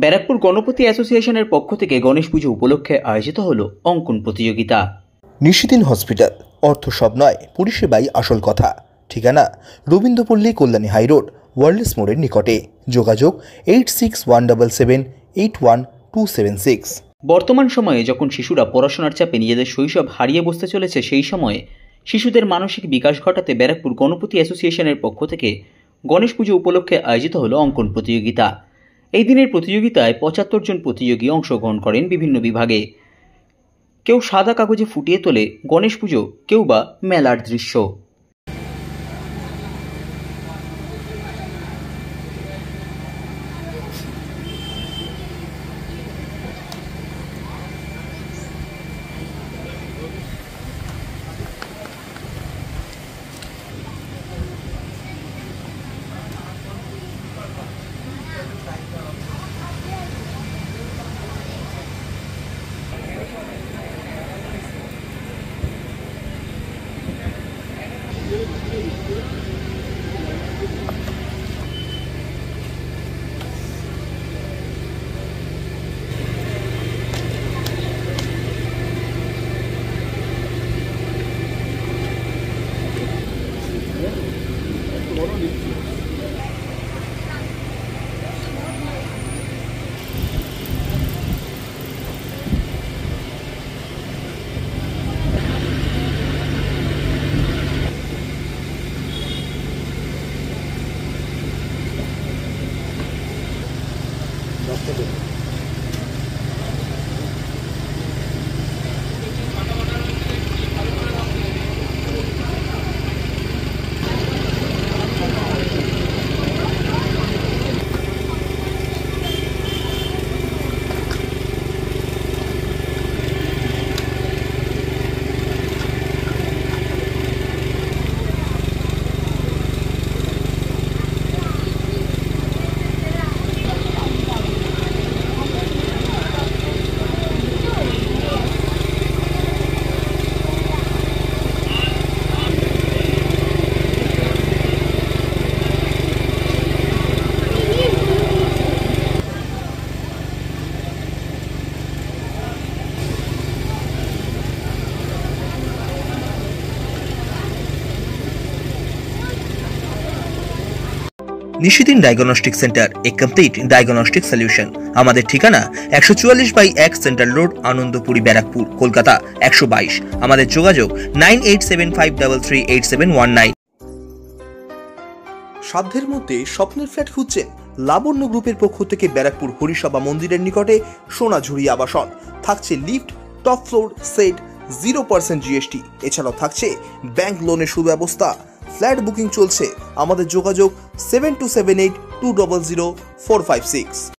ব্যারাকপুর গণপতি অ্যাসোসিয়েশনের পক্ষ থেকে গণেশ পুজো উপলক্ষে আয়োজিত হলো অঙ্কন প্রতিযোগিতা। নিশিদিন হসপিটাল, অর্থ সব নয়, পরিষেবাই আসল কথা। ঠিকানা রবীন্দ্রপল্লী, কল্যাণী হাইরোড, ওয়ার্ল্ডস মোড়ের নিকটে। যোগাযোগ 8617781276। বর্তমান সময়ে যখন শিশুরা পড়াশোনার চাপে নিজেদের শৈশব হারিয়ে বসতে চলেছে, সেই সময়ে শিশুদের মানসিক বিকাশ ঘটাতে ব্যারাকপুর গণপতি অ্যাসোসিয়েশনের পক্ষ থেকে গণেশ পুজো উপলক্ষে আয়োজিত হলো অঙ্কন প্রতিযোগিতা। এই দিনের প্রতিযোগিতায় ৭৫ জন প্রতিযোগী অংশগ্রহণ করেন বিভিন্ন বিভাগে। কেউ সাদা কাগজে ফুটিয়ে তোলে গণেশ পুজো, কেউ বা মেলার দৃশ্য। নিশিদিন ডায়াগনস্টিক সেন্টার, এ কমপ্লিট ডায়াগনস্টিক সলিউশন। আমাদের ঠিকানা 144/1 সেন্ট্রাল রোড, আনন্দপুরি, ব্যারাকপুর, কলকাতা 122। আমাদের যোগাযোগ 9875338719। সাধ্যের মধ্যে স্বপ্নের ফ্ল্যাট খুঁজছেন? লাবণ্য গ্রুপের পক্ষ থেকে ব্যারাকপুর হরিসভা মন্দিরের নিকটে সোনাঝুরি আবাসন। থাকছে lift, top floor, set, 0% GST. এছাড়াও থাকছে ব্যাংক লোনের সুব্যবস্থা। ফ্ল্যাট বুকিং চলছে। আমাদের যোগাযোগ 7278200456।